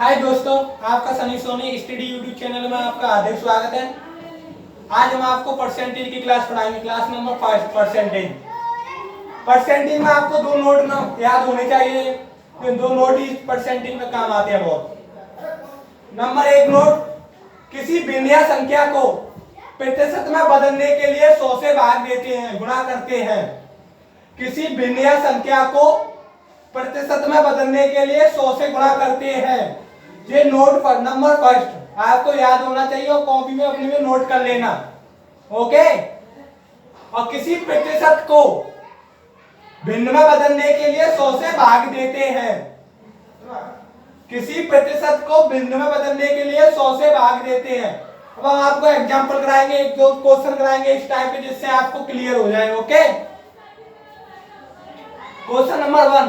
हाय दोस्तों, आपका Sunny Soni study YouTube channel में आपका हार्दिक स्वागत है। आज हम आपको परसेंटेज की क्लास पढ़ाएंगे। Class number 5 percentage. परसेंटेज में आपको दो नोट याद होने चाहिए। ये दो नोट इस परसेंटेज में काम आते हैं बहुत। नंबर 1 नोट, किसी भिन्न संख्या को प्रतिशत में बदलने के लिए 100 से भाग देते हैं, गुणा करते हैं। किसी भिन्न संख्या को प्रतिशत में बदलने के लिए 100 से गुणा करते हैं। ये नोट पर नंबर फर्स्ट आपको याद होना चाहिए और कॉपी में अपने में नोट कर लेना। ओके। और किसी प्रतिशत को भिन्न में बदलने के लिए 100 से भाग देते हैं। किसी प्रतिशत को भिन्न में बदलने के लिए 100 से भाग देते हैं। अब हम आपको एग्जांपल कराएंगे, एक दो क्वेश्चन कराएंगे इस टाइप के, जिससे आपको क्लियर हो जाए। ओके। क्वेश्चन नंबर 1,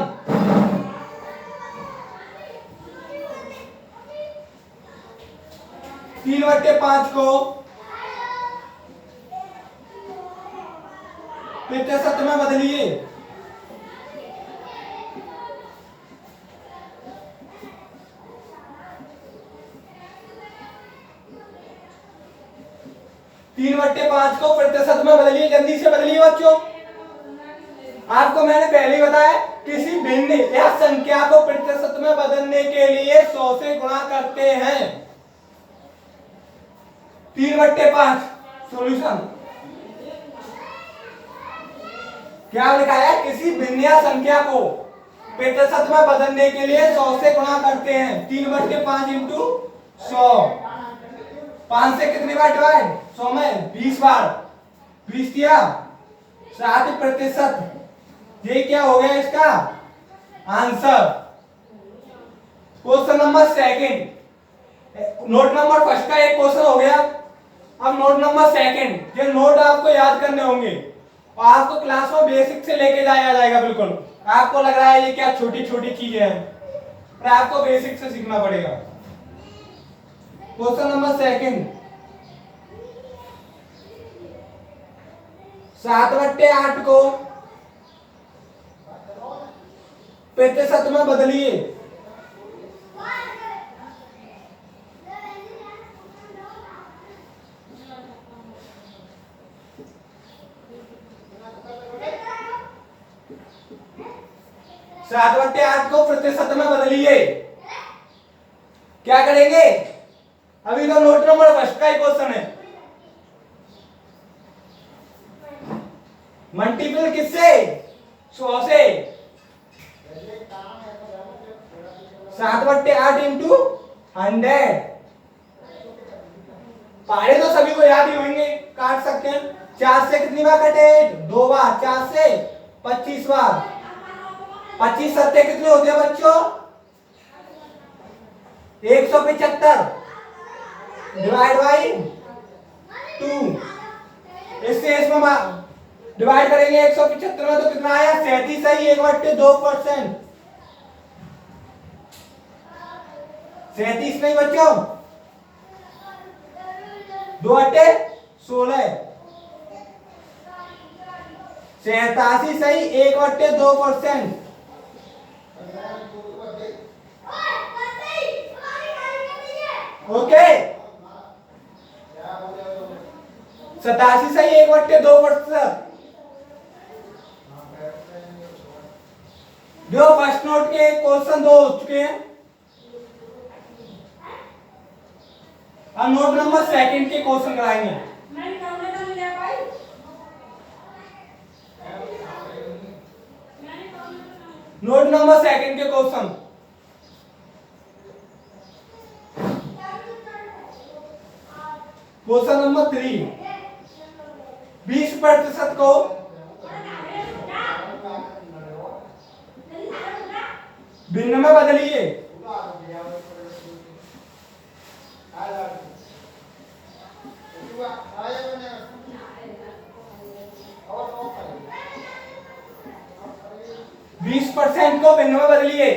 3/5 को प्रतिशत में बदलिए। तीन बट्टे पांच को प्रतिशत में बदलिए, जल्दी से बदलिए बच्चों। आपको मैंने पहले ही बताया, किसी भिन्न या संख्या को प्रतिशत में बदलने के लिए 100 से गुणा करते हैं। 3/5 सॉल्यूशन क्या लिखा है? किसी भिन्न संख्या को प्रतिशत में बदलने के लिए 100 से गुणा करते हैं। 3/5 इंटू 100। 5 से कितनी बार डिवाइड? 100 में 20 बार। 20 दिया 60%। ये क्या हो गया इसका answer. Question number 2, note number first का एक क्वेश्चन हो गया। अब नोट नंबर 2, ये नोट आपको याद करने होंगे और आपको क्लास में बेसिक से लेके जाया जाएगा। बिल्कुल आपको लग रहा है ये क्या छोटी छोटी चीजें हैं, पर आपको बेसिक से सीखना पड़ेगा। क्वेश्चन नंबर 2, 7/8 को प्रतिशत में बदलिए। सात बट्टे आठ को प्रतिशत में बदलिए। क्या करेंगे? अभी तो नोट नंबर फर्स्ट का ही क्वेश्चन है। मल्टीपल किससे? 100 से। 7/8 इंटू 100। पहाड़े तो सभी को याद ही होंगे, काट सकते हैं। 4 से कितनी बार कटे? 2 बार। 4 से 25 बार। 25 सत्ते कितने होते हैं बच्चों? 175 डिवाइड बाई 2। इससे इसमें डिवाइड करेंगे 175 में तो कितना आया? 37 ही 1/2%। 37 नहीं बच्चों, 2/16। 87 सही 1/2%। ओके। 87 सही 1/2%। जो फर्स्ट नोट के क्वेश्चन 2 हो चुके हैं। अब नोट नंबर 2 के क्वेश्चन कराएंगे। नोट नंबर 2 के क्वेश्चन। क्वेश्चन नंबर 3, 20% को भिन्न में बदलिए। %20 को भिन्न में बदलिए।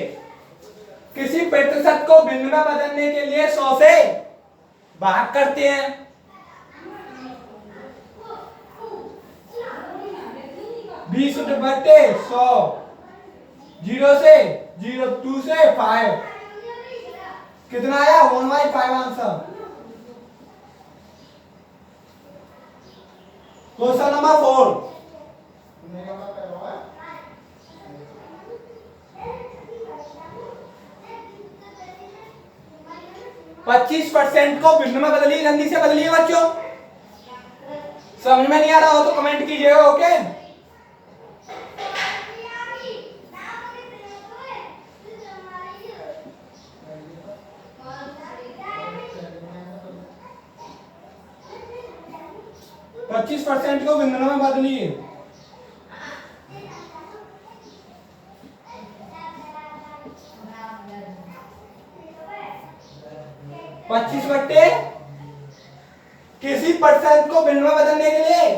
किसी प्रतिशत को भिन्न में बदलने के लिए 100 से भाग करते हैं। 20/100। 0 से 0, 2 से 5, कितना आया 1/5 आंसर। क्वेश्चन नंबर 4, 25% को भिन्न में बदलिए, जल्दी से बदलिए बच्चों। समझ में नहीं आ रहा हो तो कमेंट कीजिएगा, ओके। पच्चीस % को भिन्न में बदलिए। 25 किसी परसेंट को भिन्न में बदलने के लिए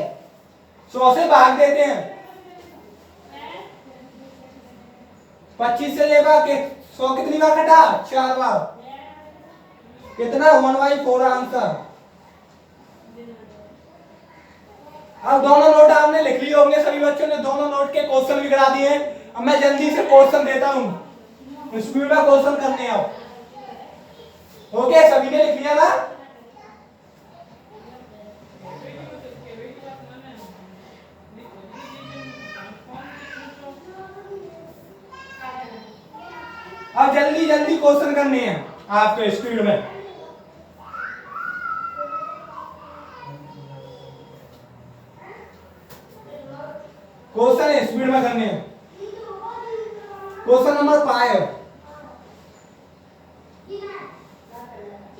100 से भाग देते हैं। 25 से लेगा कि 100 कितनी बार कटा? 4 बार। कितना? 1/4 आंसर। अब दोनों नोट आपने लिख लिए होंगे, सभी बच्चों ने दोनों नोट के क्वेश्चन भी करा दिए हैं। अब मैं जल्दी से क्वेश्चन देता हूं, स्पीड में क्वेश्चन करने आओ, ओके। सभी ने लिख लिया ना? अब जल्दी जल्दी क्वेश्चन करने हैं आपको स्पीड में। क्वेश्चन स्पीड में करने हैं। क्वेश्चन नंबर 5,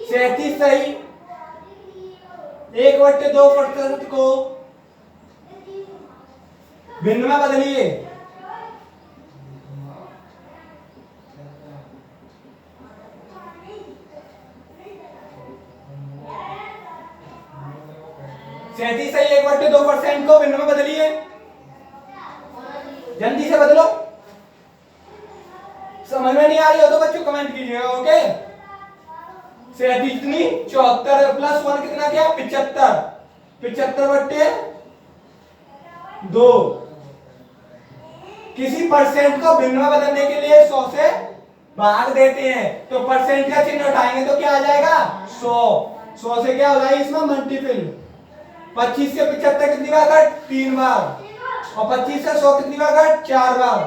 37 सही 1/2% को भिन्न में बदलिए। सही 1/2% को भिन्न में बदलिए, जल्दी से बदलो। समझ में नहीं आ रही हो तो बच्चों कमेंट कीजिएगा, ओके। 37 कितनी? 74 प्लस 1 कितना क्या? 75। 75/2। किसी परसेंट को भिन्न में बदलने के लिए 100 से भाग देते हैं, तो परसेंट का चिन्ह उठाएंगे तो क्या आ जाएगा? 100। 100 से क्या हो जाएगा इसमें? मल्टीपल। 25 से 75 कितनी बार कट? 3 बार। और 25 से 100 कितनी बार कट? 4 बार।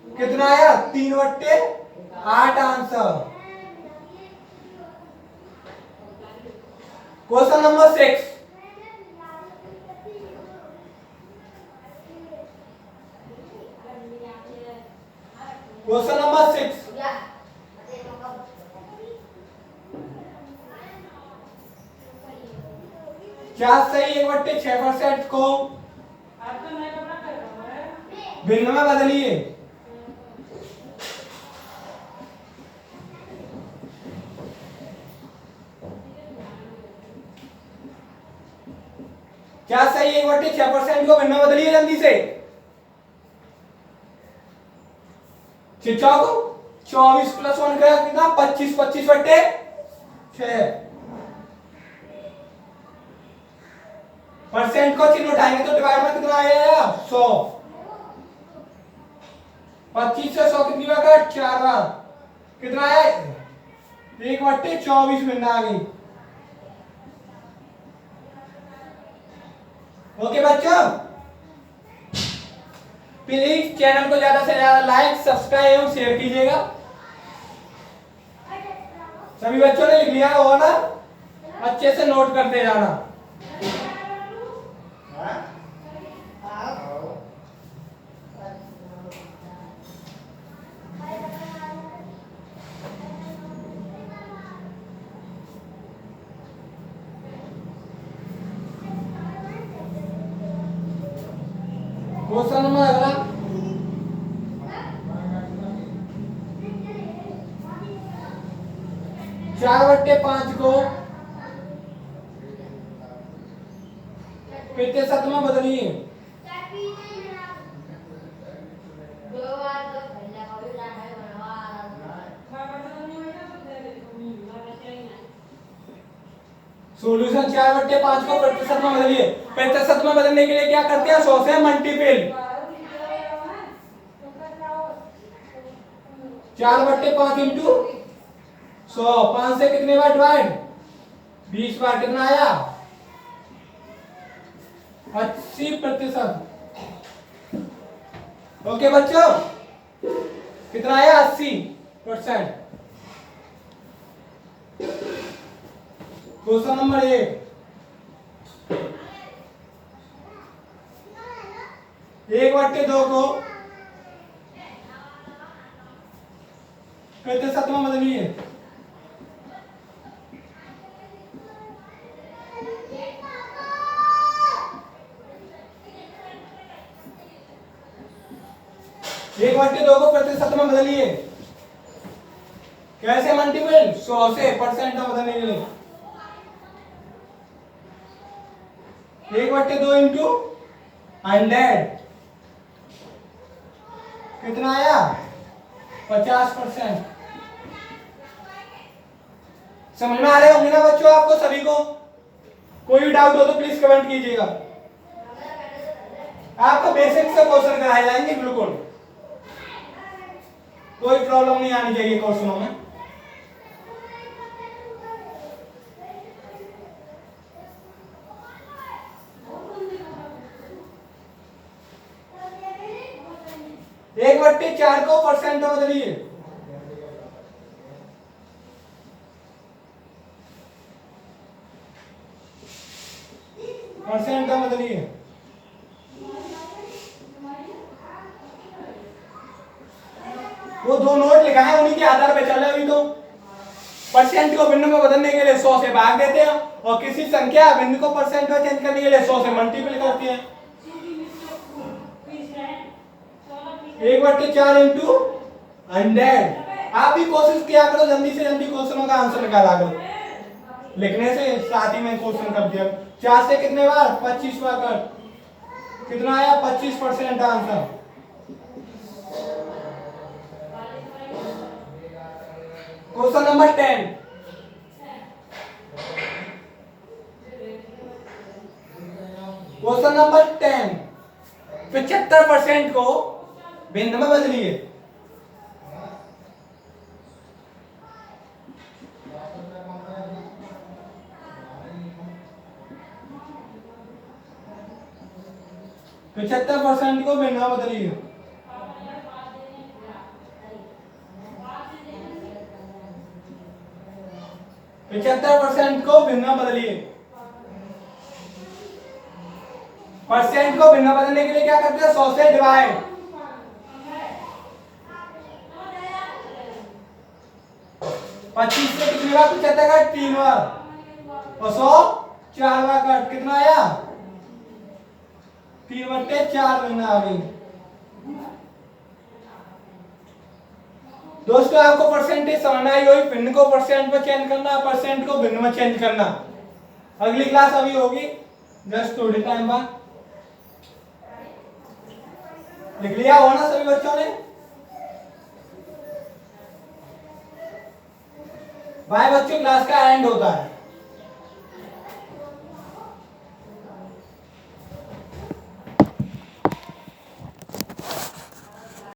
कितना आया? 3/8 answer. Question number 6, question number 6, 4 सही 1/6% को भिन्न में बदलिए। क्या सही 1/6% को भिन्न में बदलिए, जल्दी से। 24 प्लस 1 का कितना? 25। 25/6 परसेंट को चिन्ह उठाएंगे तो डिवाइड में कितना आएगा? 100। 25 से 100 कितनी बार कट? 4 बार। कितना है? 1/24 भिन्न आ गई, ओके बच्चों। प्लीज चैनल को ज्यादा से ज्यादा लाइक, सब्सक्राइब एवं शेयर कीजिएगा। सभी बच्चों ने लिख लिया होगा ना? अच्छे से नोट करते जाना। क्वेश्चन नंबर अगला, 4/5 को प्रतिशत में बदलिए। सॉल्यूशन 4/5 को प्रतिशत में बदलिए। प्रतिशत में बदलने के लिए क्या करते हैं? 100 से मल्टीपल। 4/5 इंटू 100 5 से कितने बार डिवाइड 20 बार कितना आया 80%। ओके बच्चों कितना आया 80%। क्वेश्चन नंबर 1/2 को प्रतिशत में बदलिए। एक बट्टे 2 को प्रतिशत में बदलिए। कैसे मल्टीपल 100 से परसेंट में बदलने के लिए 1/2 इंटू 100 कितना आया 50%। समझ में आ रहे होंगे ना बच्चों आपको सभी को? कोई भी डाउट हो तो प्लीज कमेंट कीजिएगा। आपको बेसिक से क्वेश्चन कराए जाएंगे, बिल्कुल कोई प्रॉब्लम नहीं आनी चाहिए क्वेश्चनों में। एक बट्टे 4 को परसेंट में बदलिए। परसेंट में बदलिए। वो 2 नोट लिखा है उन्हीं के आधार पे चल रहे अभी तो। परसेंट को भिन्न में बदलने के लिए 100 से भाग देते हैं और किसी संख्या भिन्न को परसेंट में चेंज करने के लिए 100 से मल्टीपल करते हैं। 1/4 इंटू 100। आप भी कोशिश किया करो जल्दी से जल्दी क्वेश्चनों का आंसर निकाला करो। लिखने से साथ ही में क्वेश्चन कर दिया। 4 से कितने बार 25 बार कर कितना आया 25% answer. Question number 10। Question number 10 75% को भिन्न में बदलिए। पचहत्तर परसेंट को भिन्न में बदलिए। पचहत्तर परसेंट को भिन्न में बदलिए। परसेंट को भिन्न बदलने के लिए क्या करते हैं 100 से डिवाइड। 25 से कितनी बार 75 का 3 बार और 100 4 बार कट कितना आया 3/4 बनना आ गई। दोस्तों आपको परसेंटेज समझना ही होगी। भिन्न को परसेंट में चेंज करना, परसेंट को भिन्न में चेंज करना। अगली क्लास अभी होगी जस्ट थोड़ी टाइम बाद। लिख लिया हो ना सभी बच्चों ने? बाय बच्चों, क्लास का एंड होता है।